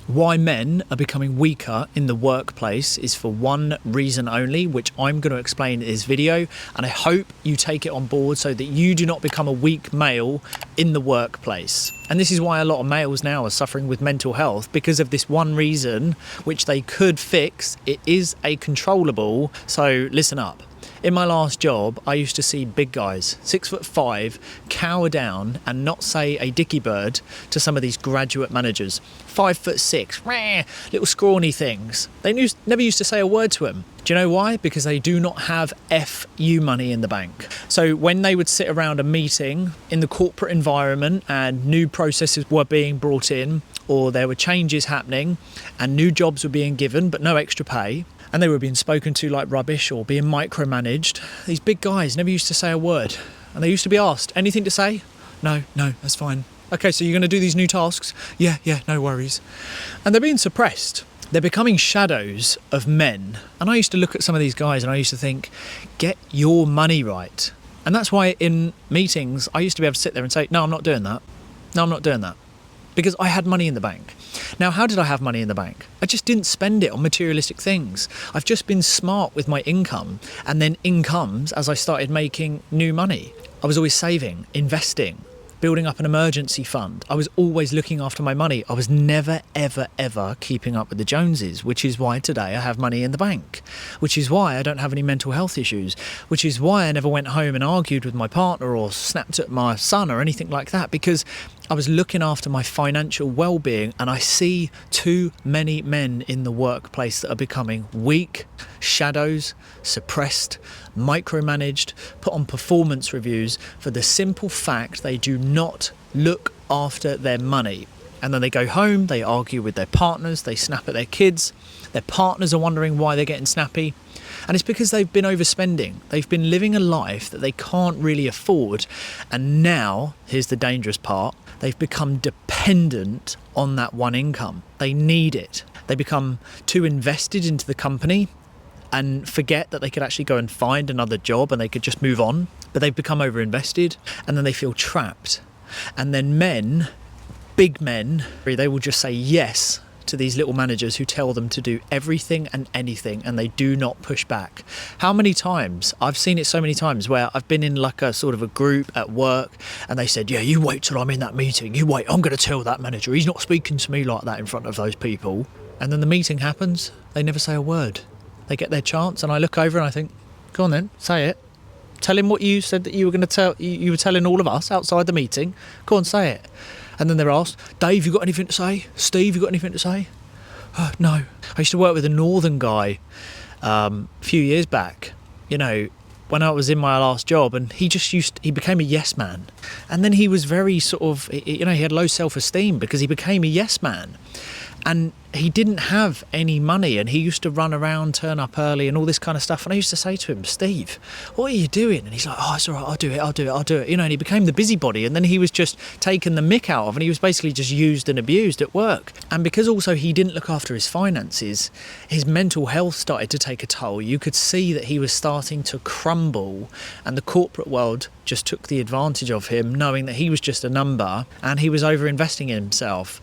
Why men are becoming weaker in the workplace is for one reason only, which I'm going to explain in this video, and I hope you take it on board so that you do not become a weak male in the workplace. And this is why a lot of males now are suffering with mental health, because of this one reason, which they could fix. It is a controllable, so listen up. In my last job, I used to see big guys, 6'5", cower down and not say a dicky bird to some of these graduate managers. 5'6", little scrawny things. They never used to say a word to him. Do you know why? Because they do not have FU money in the bank. So when they would sit around a meeting in the corporate environment and new processes were being brought in, or there were changes happening and new jobs were being given but no extra pay, and they were being spoken to like rubbish or being micromanaged, these big guys never used to say a word. And they used to be asked, anything to say? No, that's fine. Okay, so you're going to do these new tasks? Yeah, no worries. And they're being suppressed. They're becoming shadows of men. And I used to look at some of these guys and I used to think, get your money right. And that's why in meetings, I used to be able to sit there and say, no, I'm not doing that. No, I'm not doing that. Because I had money in the bank. Now, how did I have money in the bank? I just didn't spend it on materialistic things. I've just been smart with my income, and then incomes as I started making new money. I was always saving, investing, building up an emergency fund. I was always looking after my money. I was never, ever keeping up with the Joneses, which is why today I have money in the bank, which is why I don't have any mental health issues, which is why I never went home and argued with my partner or snapped at my son or anything like that, because I was looking after my financial well-being. And I see too many men in the workplace that are becoming weak, shadows, suppressed, micromanaged, put on performance reviews for the simple fact they do not look after their money. And then they go home, they argue with their partners, they snap at their kids, their partners are wondering why they're getting snappy. And it's because they've been overspending. They've been living a life that they can't really afford. And now, here's the dangerous part, they've become dependent on that one income. They need it. They become too invested into the company and forget that they could actually go and find another job and they could just move on. But they've become overinvested and then they feel trapped. And then men, big men, they will just say yes to these little managers who tell them to do everything and anything, and they do not push back. How many times? I've seen it so many times where I've been in like a sort of a group at work and they said, yeah, you wait till I'm in that meeting. You wait, I'm going to tell that manager. He's not speaking to me like that in front of those people. And then the meeting happens. They never say a word. They get their chance and I look over and I think, go on then, say it. Tell him what you said that you were going to tell. You were telling all of us outside the meeting. Go on, say it. And then they're asked, Dave, you got anything to say? Steve, you got anything to say? No. I used to work with a northern guy a few years back, you know, when I was in my last job, and he became a yes man. And then he was very sort of, you know, he had low self-esteem because he became a yes man. And he didn't have any money and he used to run around, turn up early and all this kind of stuff. And I used to say to him, Steve, what are you doing? And he's like, oh, it's all right, I'll do it. You know, and he became the busybody. And then he was just taken the mick out of, and he was basically just used and abused at work. And because also he didn't look after his finances, his mental health started to take a toll. You could see that he was starting to crumble, and the corporate world just took the advantage of him, knowing that he was just a number and he was over-investing in himself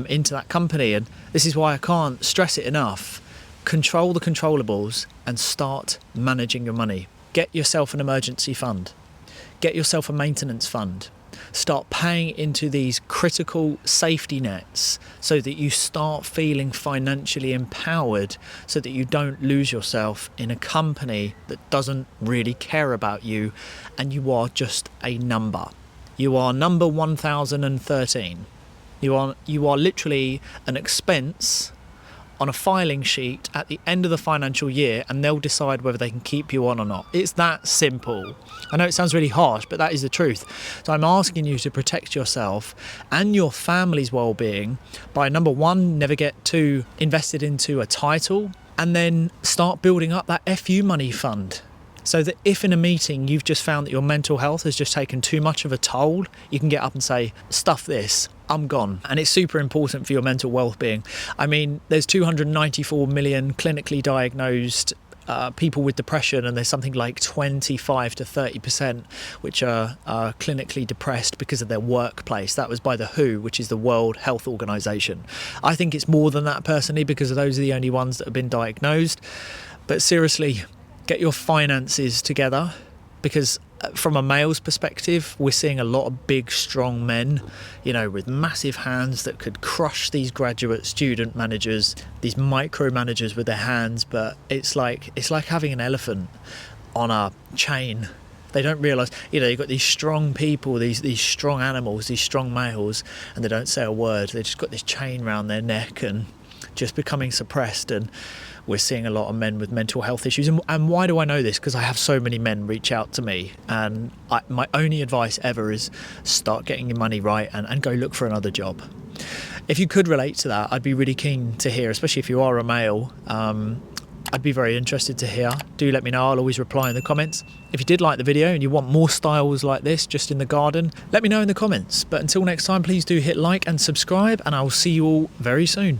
into that company. And this is why I can't stress it enough. Control the controllables and start managing your money. Get yourself an emergency fund. Get yourself a maintenance fund. Start paying into these critical safety nets so that you start feeling financially empowered, so that you don't lose yourself in a company that doesn't really care about you and you are just a number. You are number 1013. You are literally an expense on a filing sheet at the end of the financial year, and they'll decide whether they can keep you on or not. It's that simple. I know it sounds really harsh, but that is the truth. So I'm asking you to protect yourself and your family's well-being by, number one, never get too invested into a title, and then start building up that FU money fund. So that if in a meeting you've just found that your mental health has just taken too much of a toll, you can get up and say, stuff this, I'm gone. And it's super important for your mental well-being. I mean, there's 294 million clinically diagnosed people with depression, and there's something like 25 to 30% which are clinically depressed because of their workplace. That was by the WHO, which is the World Health Organization. I think it's more than that personally, because those are the only ones that have been diagnosed. But seriously, get your finances together, because from a male's perspective, we're seeing a lot of big, strong men, you know, with massive hands that could crush these graduate student managers, these micromanagers with their hands. But it's like having an elephant on a chain. They don't realise, you know, you've got these strong people, these strong animals, these strong males, and they don't say a word. They've just got this chain around their neck and just becoming suppressed. And we're seeing a lot of men with mental health issues. And why do I know this? Because I have so many men reach out to me, and my only advice ever is start getting your money right and go look for another job. If you could relate to that, I'd be really keen to hear, especially if you are a male. I'd be very interested to hear. Do let me know. I'll always reply in the comments. If you did like the video and you want more styles like this just in the garden, let me know in the comments. But until next time, please do hit like and subscribe, and I'll see you all very soon.